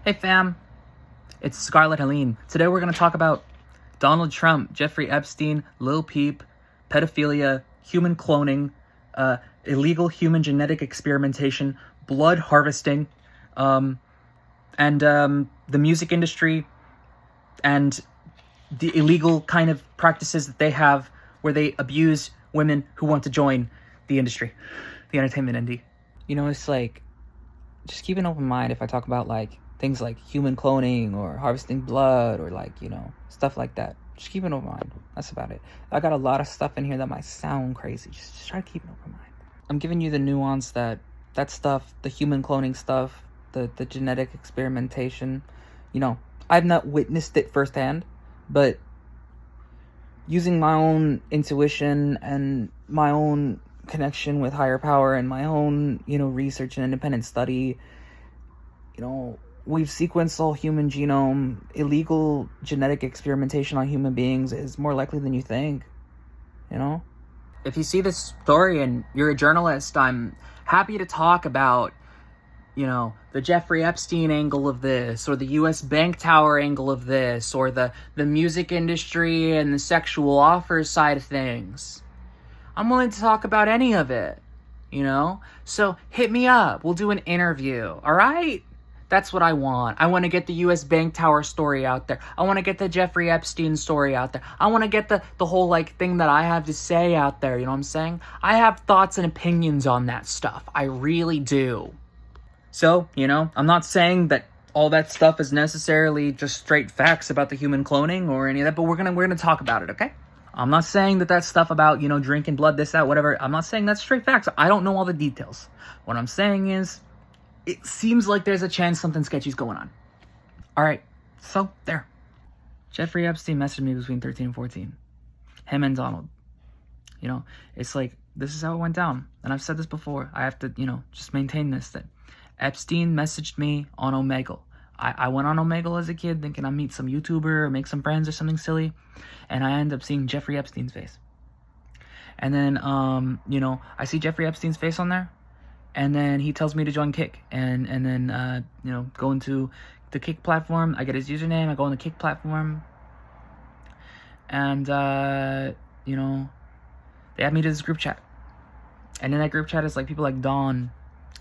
Hey fam, it's Scarlette Hellene. Today we're going to talk about Donald Trump, Jeffrey Epstein, Lil Peep, pedophilia, human cloning, illegal human genetic experimentation, blood harvesting, and the music industry, and the illegal kind of practices that they have where they abuse women who want to join the industry, the entertainment indie. You know, it's like, just keep an open mind if I talk about like things like human cloning or harvesting blood or like, you know, stuff like that. Just keep an open mind. That's about it. I got a lot of stuff in here that might sound crazy. Just try to keep an open mind. I'm giving you the nuance that stuff, the human cloning stuff, the genetic experimentation, you know, I've not witnessed it firsthand, but using my own intuition and my own connection with higher power and my own, you know, research and independent study, you know, we've sequenced all human genome. Illegal genetic experimentation on human beings is more likely than you think, you know? If you see this story and you're a journalist, I'm happy to talk about, you know, the Jeffrey Epstein angle of this, or the US bank tower angle of this, or the music industry and the sexual offers side of things. I'm willing to talk about any of it, you know? So hit me up. We'll do an interview, all right? That's what I want. I want to get the US bank tower story out there. I want to get the Jeffrey Epstein story out there. I want to get the whole like thing that I have to say out there, you know what I'm saying? I have thoughts and opinions on that stuff. I really do. So, you know, I'm not saying that all that stuff is necessarily just straight facts about the human cloning or any of that, but we're gonna talk about it, okay? I'm not saying that stuff about, you know, drinking blood, this, that, whatever. I'm not saying that's straight facts. I don't know all the details. What I'm saying is, it seems like there's a chance something sketchy's going on. All right, so there. Jeffrey Epstein messaged me between 13 and 14. Him and Donald. You know, it's like, this is how it went down. And I've said this before. I have to, you know, just maintain this, that Epstein messaged me on Omegle. I went on Omegle as a kid thinking I'd meet some YouTuber or make some friends or something silly. And I end up seeing Jeffrey Epstein's face. And then, you know, I see Jeffrey Epstein's face on there. And then he tells me to join Kick. And then, you know, go into the Kick platform. I get his username. I go on the Kick platform. And, you know, they add me to this group chat. And in that group chat is like people like Don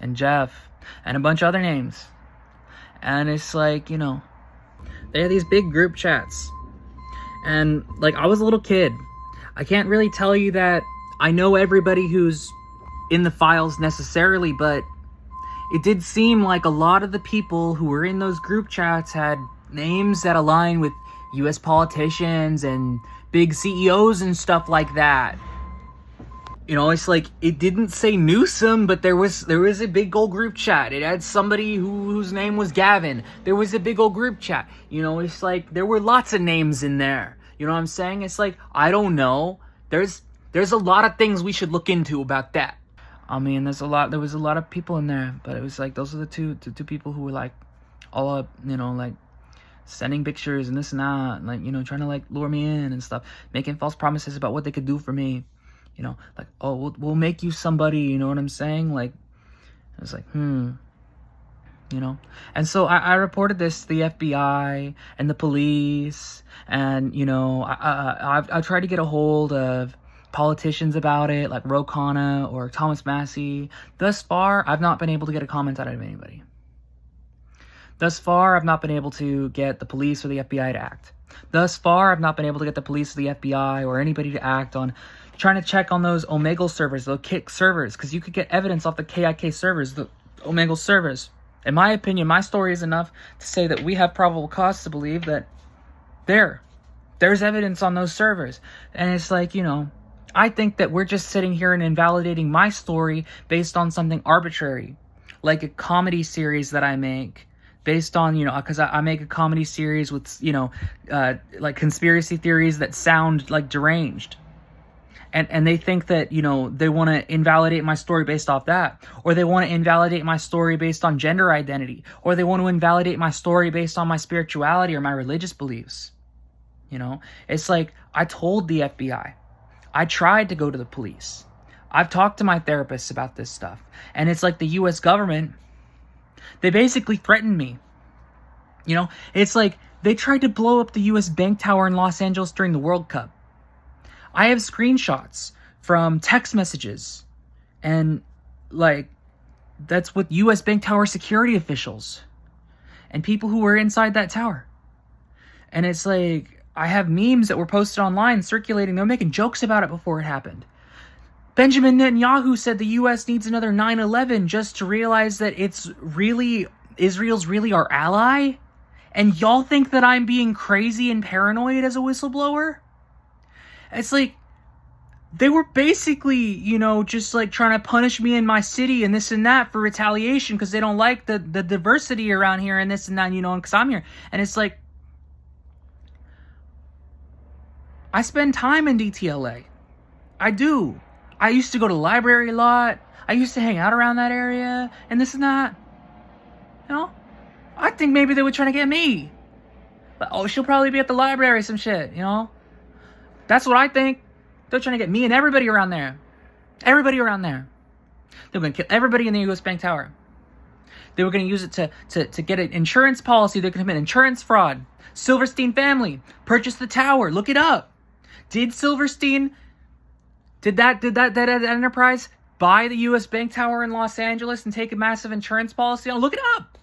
and Jeff and a bunch of other names. And it's like, you know, they have these big group chats. And like, I was a little kid. I can't really tell you that I know everybody who's in the files necessarily, but it did seem like a lot of the people who were in those group chats had names that align with US politicians and big CEOs and stuff like that. You know, it's like, it didn't say Newsom, but there was a big old group chat. It had somebody whose name was Gavin. There was a big old group chat. You know, it's like, there were lots of names in there. You know what I'm saying? It's like, I don't know. There's a lot of things we should look into about that. I mean, there was a lot of people in there, but it was like, those are the two people who were like, all up, you know, like, sending pictures and this and that, and like, you know, trying to like lure me in and stuff, making false promises about what they could do for me. You know, like, oh, we'll make you somebody, you know what I'm saying? Like, I was like, you know? And so I reported this to the FBI and the police, and, you know, I've tried to get a hold of politicians about it, like Ro Khanna or Thomas Massey. Thus far, I've not been able to get a comment out of anybody. Thus far, I've not been able to get the police or the FBI to act. Thus far, I've not been able to get the police or the FBI or anybody to act on trying to check on those Omegle servers, those Kick servers, because you could get evidence off the KIK servers, the Omegle servers. In my opinion, my story is enough to say that we have probable cause to believe that there's evidence on those servers. And it's like, you know, I think that we're just sitting here and invalidating my story based on something arbitrary, like a comedy series that I make. Based on, you know, because I make a comedy series with, you know, like conspiracy theories that sound like deranged. And they think that, you know, they want to invalidate my story based off that. Or they want to invalidate my story based on gender identity. Or they want to invalidate my story based on my spirituality or my religious beliefs. You know, it's like, I told the FBI. I tried to go to the police. I've talked to my therapist about this stuff. And it's like the US government, they basically threatened me. You know, it's like they tried to blow up the US Bank Tower in Los Angeles during the World Cup. I have screenshots from text messages, and like that's with US Bank Tower security officials and people who were inside that tower. And it's like, I have memes that were posted online circulating. They were making jokes about it before it happened. Benjamin Netanyahu said the US needs another 9/11 just to realize that Israel's really our ally. And y'all think that I'm being crazy and paranoid as a whistleblower? It's like, they were basically, you know, just like trying to punish me in my city and this and that for retaliation because they don't like the diversity around here and this and that, you know, because I'm here. And it's like, I spend time in DTLA. I do. I used to go to the library a lot. I used to hang out around that area and this and that. You know? I think maybe they were trying to get me. But, oh, she'll probably be at the library, some shit, you know? That's what I think. They're trying to get me and everybody around there. Everybody around there. They were going to kill everybody in the US Bank Tower. They were going to use it to get an insurance policy. They're going to commit insurance fraud. Silverstein family purchased the tower. Look it up. Did that enterprise buy the US Bank Tower in Los Angeles and take a massive insurance policy on? Look it up.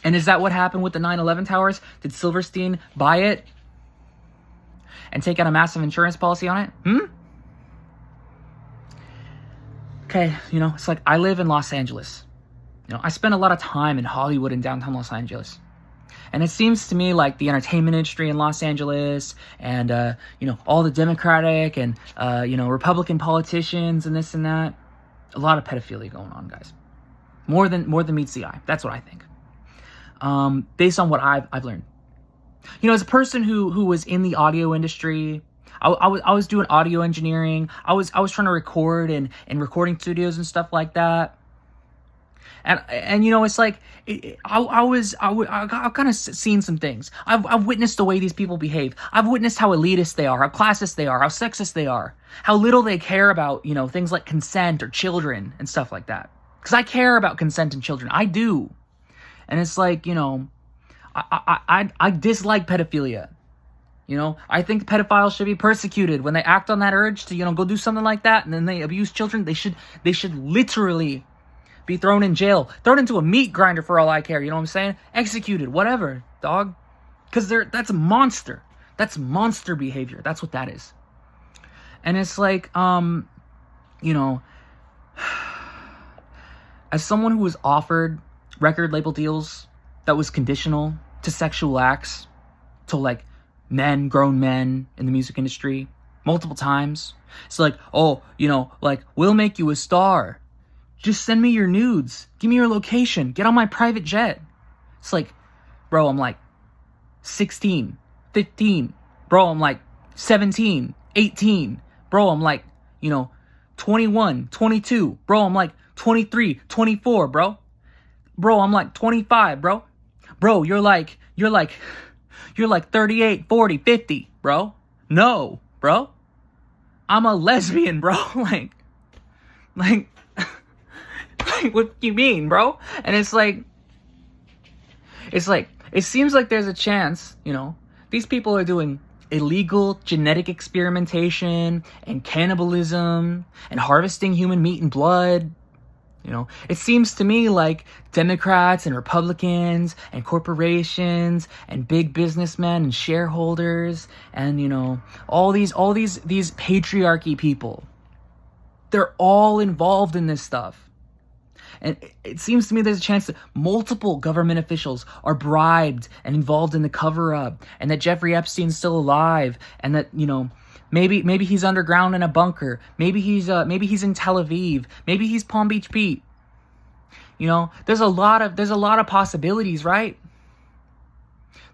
And is that what happened with the 9/11 towers? Did Silverstein buy it and take out a massive insurance policy on it? Okay, you know, it's like I live in Los Angeles. You know, I spend a lot of time in Hollywood and downtown Los Angeles. And it seems to me like the entertainment industry in Los Angeles and, you know, all the Democratic and, you know, Republican politicians and this and that, a lot of pedophilia going on, guys. More than meets the eye. That's what I think. Based on what I've learned. You know, as a person who was in the audio industry, I was doing audio engineering. I was trying to record in recording studios and stuff like that. And you know, it's like I've kind of seen some things. I've witnessed the way these people behave. I've witnessed how elitist they are, how classist they are, how sexist they are, how little they care about, you know, things like consent or children and stuff like that. Because I care about consent and children. I do. And it's like, you know, I dislike pedophilia. You know, I think pedophiles should be persecuted when they act on that urge to, you know, go do something like that and then they abuse children. They should literally be thrown in jail, thrown into a meat grinder for all I care. You know what I'm saying? Executed, whatever, dog. Because that's a monster. That's monster behavior. That's what that is. And it's like, you know, as someone who was offered record label deals that was conditional to sexual acts, to like grown men in the music industry, multiple times. It's like, oh, you know, like, we'll make you a star. Just send me your nudes. Give me your location. Get on my private jet. It's like, bro, I'm like 16, 15. Bro, I'm like 17, 18. Bro, I'm like, you know, 21, 22. Bro, I'm like 23, 24, bro. Bro, I'm like 25, bro. Bro, you're like 38, 40, 50, bro. No, bro. I'm a lesbian, bro. like, what do you mean, bro? And it's like, it seems like there's a chance, you know, these people are doing illegal genetic experimentation and cannibalism and harvesting human meat and blood. You know, it seems to me like Democrats and Republicans and corporations and big businessmen and shareholders and, you know, all these patriarchy people, they're all involved in this stuff. And it seems to me there's a chance that multiple government officials are bribed and involved in the cover-up, and that Jeffrey Epstein's still alive, and that, you know, maybe he's underground in a bunker. Maybe he's in Tel Aviv. Maybe he's Palm Beach Pete. You know, there's a lot of possibilities, right?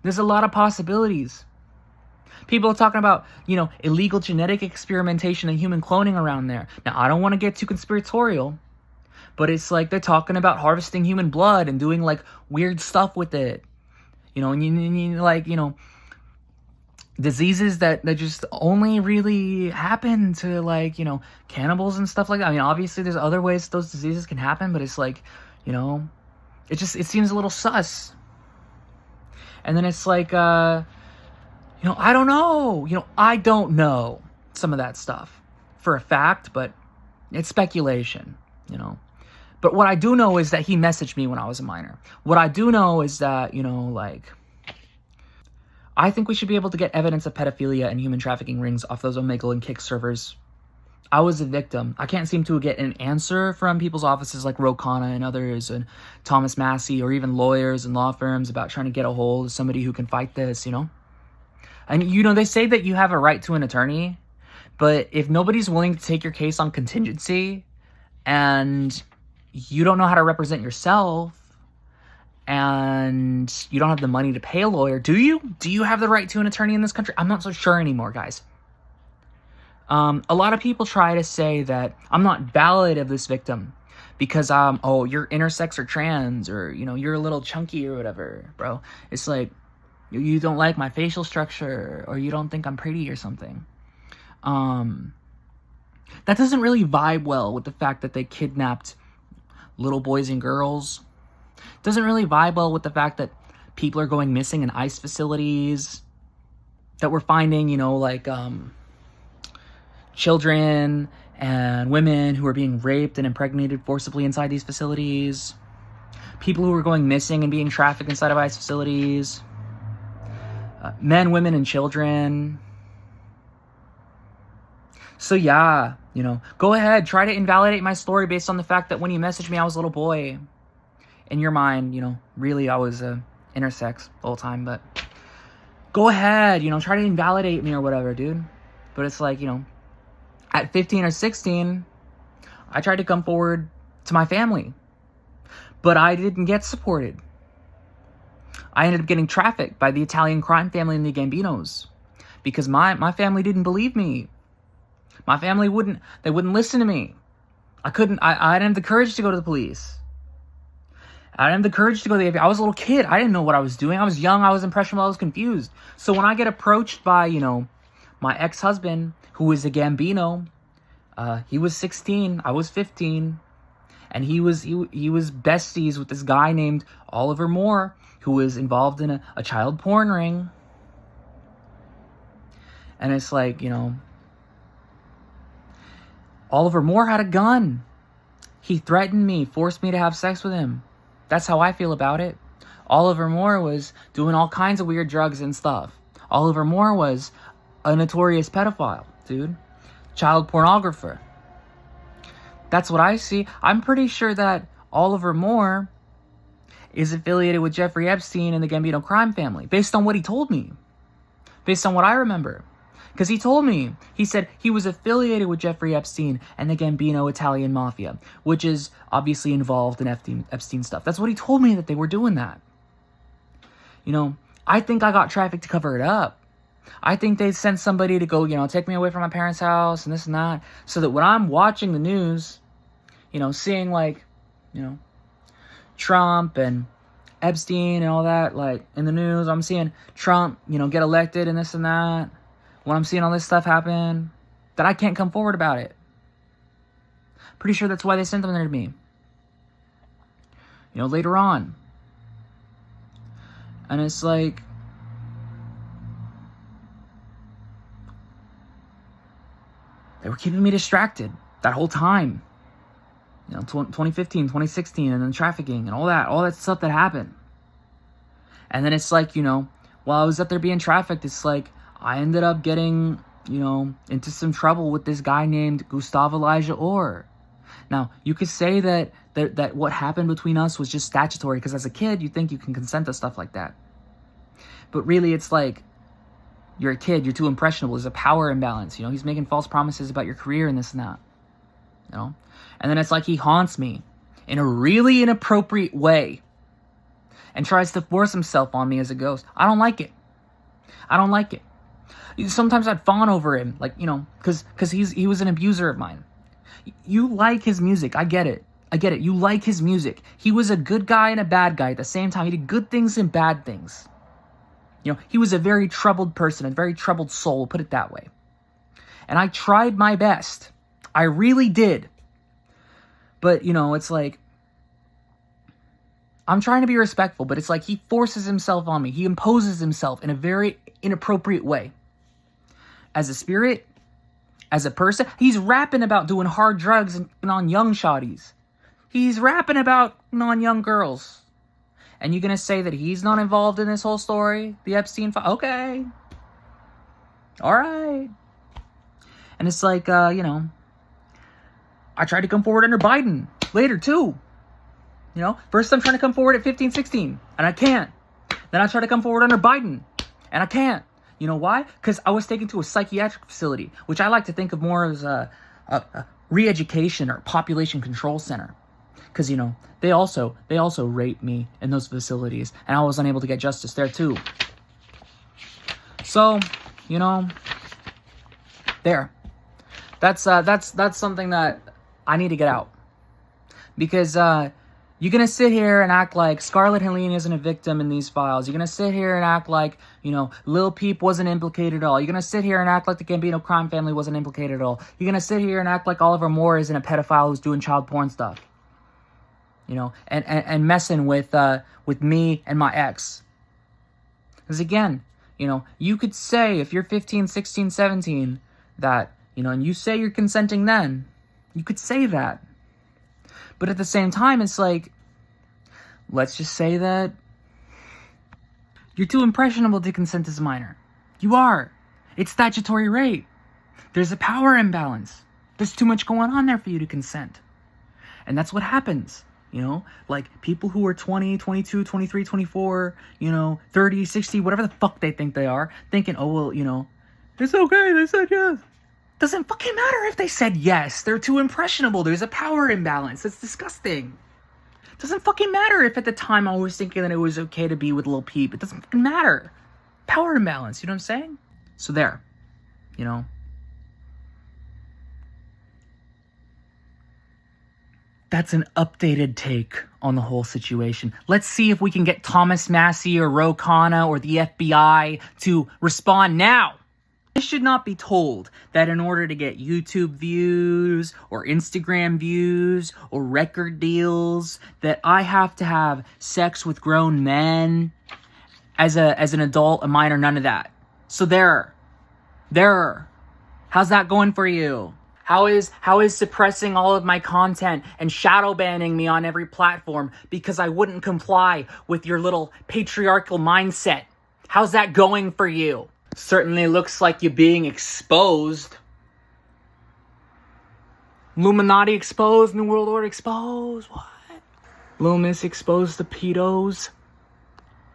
There's a lot of possibilities. People are talking about, you know, illegal genetic experimentation and human cloning around there. Now, I don't want to get too conspiratorial, but it's like they're talking about harvesting human blood and doing like weird stuff with it. You know, and you like, you know, diseases that just only really happen to, like, you know, cannibals and stuff like that. I mean, obviously there's other ways those diseases can happen, but it's like, you know, it seems a little sus. And then it's like, I don't know. I don't know some of that stuff for a fact, but it's speculation, But what I do know is that he messaged me when I was a minor. What I do know is that, I think we should be able to get evidence of pedophilia and human trafficking rings off those Omegle and Kick servers. I was a victim. I can't seem to get an answer from people's offices like Rokana and others and Thomas Massey, or even lawyers and law firms about trying to get a hold of somebody who can fight this, And, they say that you have a right to an attorney, but if nobody's willing to take your case on contingency and you don't know how to represent yourself and you don't have the money to pay a lawyer, do you? Do you have the right to an attorney in this country? I'm not so sure anymore, guys. A lot of people try to say that I'm not valid of this victim because, you're intersex or trans, or, you're a little chunky or whatever, bro. It's like, you don't like my facial structure, or you don't think I'm pretty or something. That doesn't really vibe well with the fact that they kidnapped little boys and girls. Doesn't really vibe well with the fact that people are going missing in ICE facilities, that we're finding, children and women who are being raped and impregnated forcibly inside these facilities, people who are going missing and being trafficked inside of ICE facilities, men, women, and children. So yeah, go ahead, try to invalidate my story based on the fact that when you messaged me, I was a little boy. In your mind, really I was intersex the whole time, but go ahead, try to invalidate me or whatever, dude. But it's like, at 15 or 16, I tried to come forward to my family, but I didn't get supported. I ended up getting trafficked by the Italian crime family and the Gambinos because my family didn't believe me. My family wouldn't listen to me. I didn't have the courage to go to the police. I didn't have the courage to go to the FBI. I was a little kid. I didn't know what I was doing. I was young. I was impressionable. I was confused. So when I get approached by, my ex-husband, who is a Gambino, he was 16. I was 15. And he was besties with this guy named Oliver Moore, who was involved in a child porn ring. And it's like, Oliver Moore had a gun. He threatened me, forced me to have sex with him. That's how I feel about it. Oliver Moore was doing all kinds of weird drugs and stuff. Oliver Moore was a notorious pedophile, dude. Child pornographer. That's what I see. I'm pretty sure that Oliver Moore is affiliated with Jeffrey Epstein and the Gambino crime family, based on what he told me. Based on what I remember. Because he told me, he said he was affiliated with Jeffrey Epstein and the Gambino Italian mafia, which is obviously involved in Epstein stuff. That's what he told me, that they were doing that. I think I got trafficked to cover it up. I think they sent somebody to go, take me away from my parents' house and this and that, so that when I'm watching the news, seeing Trump and Epstein and all that, in the news, I'm seeing Trump, get elected and this and that. When I'm seeing all this stuff happen, that I can't come forward about it. Pretty sure that's why they sent them there to me. Later on. And it's like, they were keeping me distracted that whole time. 2015, 2016, and then trafficking and all that stuff that happened. And then it's like, while I was up there being trafficked, it's like, I ended up getting, into some trouble with this guy named Gustav Elijah Orr. Now, you could say that what happened between us was just statutory, because as a kid, you think you can consent to stuff like that. But really, it's like, you're a kid, you're too impressionable, there's a power imbalance, he's making false promises about your career and this and that, And then it's like he haunts me in a really inappropriate way and tries to force himself on me as a ghost. I don't like it. Sometimes I'd fawn over him, because he was an abuser of mine. You like his music. I get it. You like his music. He was a good guy and a bad guy at the same time. He did good things and bad things. He was a very troubled person, a very troubled soul, put it that way. And I tried my best. I really did. But, it's like, I'm trying to be respectful, but it's like he forces himself on me. He imposes himself in a very inappropriate way. As a spirit, as a person, he's rapping about doing hard drugs and on young shawties. He's rapping about on young girls. And you're going to say that he's not involved in this whole story? The Epstein file? Okay. All right. And it's like, I tried to come forward under Biden later, too. First I'm trying to come forward at 15, 16, and I can't. Then I try to come forward under Biden, and I can't. You know why? Because I was taken to a psychiatric facility, which I like to think of more as a re-education or population control center. Because, they also raped me in those facilities, and I was unable to get justice there, too. So, there. That's something that I need to get out. Because, you're going to sit here and act like Scarlette Hellene isn't a victim in these files. You're going to sit here and act like, Lil Peep wasn't implicated at all. You're going to sit here and act like the Gambino crime family wasn't implicated at all. You're going to sit here and act like Oliver Moore isn't a pedophile who's doing child porn stuff. And messing with me and my ex. Because again, you could say if you're 15, 16, 17 that, and you say you're consenting then, you could say that. But at the same time, it's like, let's just say that you're too impressionable to consent as a minor. You are. It's statutory rape. There's a power imbalance. There's too much going on there for you to consent. And that's what happens. Like people who are 20, 22, 23, 24, 30, 60, whatever the fuck they think they are, thinking, oh, well, it's okay, they said yes. Doesn't fucking matter if they said yes. They're too impressionable. There's a power imbalance. It's disgusting. Doesn't fucking matter if at the time I was thinking that it was okay to be with Lil Peep. It doesn't fucking matter. Power imbalance, you know what I'm saying? So there, That's an updated take on the whole situation. Let's see if we can get Thomas Massey or Ro Khanna or the FBI to respond now. I should not be told that in order to get YouTube views or Instagram views or record deals that I have to have sex with grown men as an adult, a minor, none of that. So there. How's that going for you? How is suppressing all of my content and shadow banning me on every platform because I wouldn't comply with your little patriarchal mindset? How's that going for you? Certainly looks like you're being exposed. Illuminati exposed, New World Order exposed, what? Loomis exposed the pedos.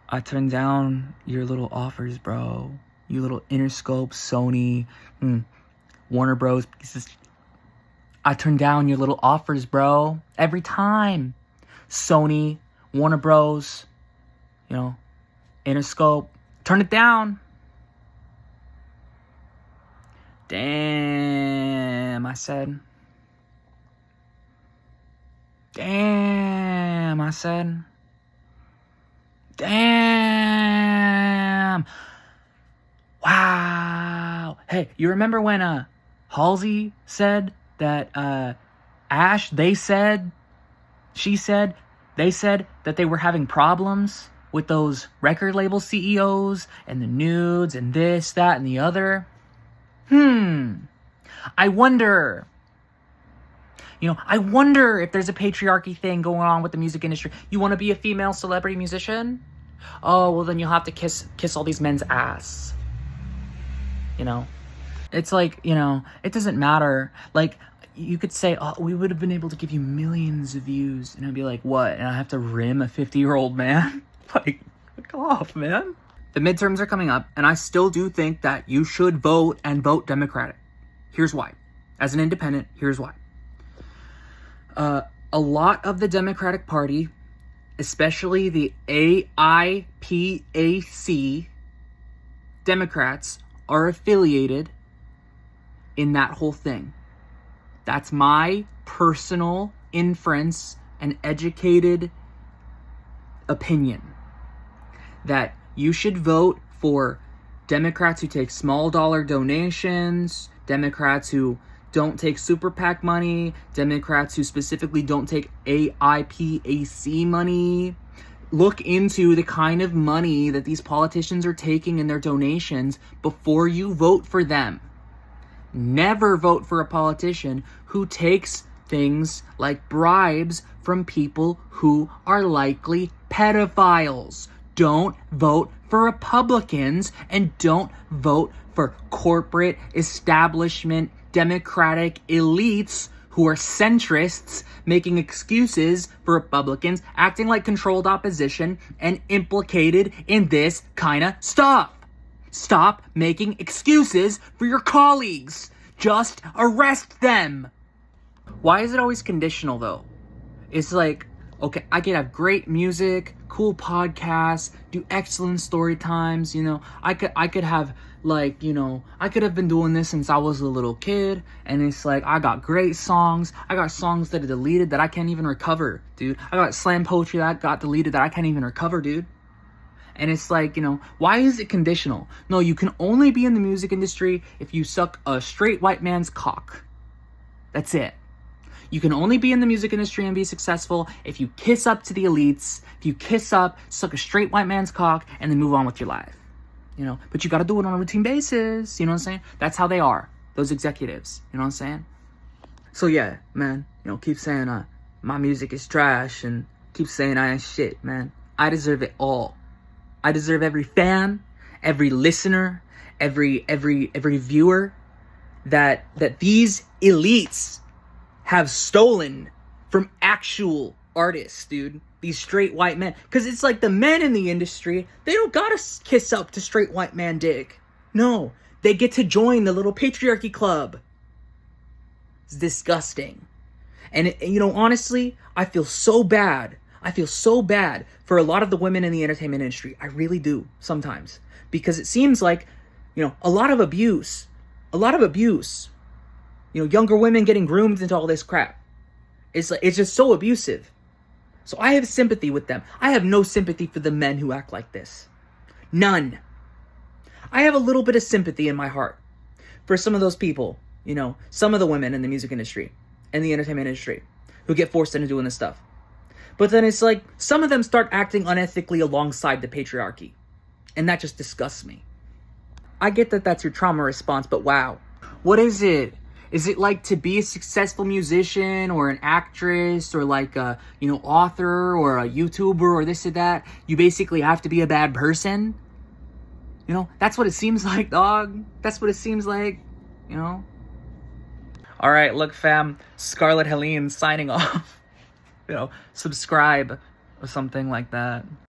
I turned down your little offers, bro. You little Interscope, Sony, Warner Bros. I turned down your little offers, bro. Every time. Sony, Warner Bros, Interscope. Turn it down. Damn, I said. Damn, I said. Damn. Wow. Hey, you remember when Halsey said that they said that they were having problems with those record label CEOs and the nudes and this, that, and the other? I wonder if there's a patriarchy thing going on with the music industry. You want to be a female celebrity musician? Oh, well then you'll have to kiss all these men's ass. It's like, it doesn't matter. Like, you could say, oh, we would have been able to give you millions of views. And I'd be like, what? And I have to rim a 50-year-old man? Like, fuck off, man. The midterms are coming up, and I still do think that you should vote and vote Democratic. Here's why. As an independent, here's why. A lot of the Democratic Party, especially the AIPAC Democrats, are affiliated in that whole thing. That's my personal inference and educated opinion. That you should vote for Democrats who take small dollar donations, Democrats who don't take super PAC money, Democrats who specifically don't take AIPAC money, look into the kind of money that these politicians are taking in their donations before you vote for them. Never vote for a politician who takes things like bribes from people who are likely pedophiles. Don't vote for Republicans, and don't vote for corporate establishment Democratic elites who are centrists, making excuses for Republicans, acting like controlled opposition, and implicated in this kind of stuff. Stop making excuses for your colleagues. Just arrest them. Why is it always conditional, though? It's like, okay, I could have great music, cool podcasts, do excellent story times, you know. I could have, like, you know, I could have been doing this since I was a little kid, and it's like, I got great songs. I got songs that are deleted that I can't even recover, dude. I got slam poetry that got deleted that I can't even recover, dude. And it's like, you know, why is it conditional? No, you can only be in the music industry if you suck a straight white man's cock. That's it. You can only be in the music industry and be successful if you kiss up to the elites, if you kiss up, suck a straight white man's cock, and then move on with your life. You know, but you gotta do it on a routine basis, you know what I'm saying? That's how they are, those executives, you know what I'm saying? So yeah, man, you know, keep saying my music is trash, and keep saying I ain't shit, man. I deserve it all. I deserve every fan, every listener, every viewer that these elites have stolen from actual artists, dude. These straight white men. Because it's like the men in the industry, they don't gotta kiss up to straight white man dick. No, they get to join the little patriarchy club. It's disgusting. And, you know, honestly, I feel so bad. I feel so bad for a lot of the women in the entertainment industry. I really do, sometimes. Because it seems like, you know, a lot of abuse. You know, younger women getting groomed into all this crap. It's just so abusive. So I have sympathy with them. I have no sympathy for the men who act like this. None. I have a little bit of sympathy in my heart for some of those people, you know, some of the women in the music industry and the entertainment industry who get forced into doing this stuff. But then it's like, some of them start acting unethically alongside the patriarchy. And that just disgusts me. I get that that's your trauma response, but wow. What is it? Is it like to be a successful musician or an actress or like a, you know, author or a YouTuber or this or that? You basically have to be a bad person? You know, that's what it seems like, dog. That's what it seems like, you know? All right, look, fam. Scarlette Hellene signing off. You know, subscribe or something like that.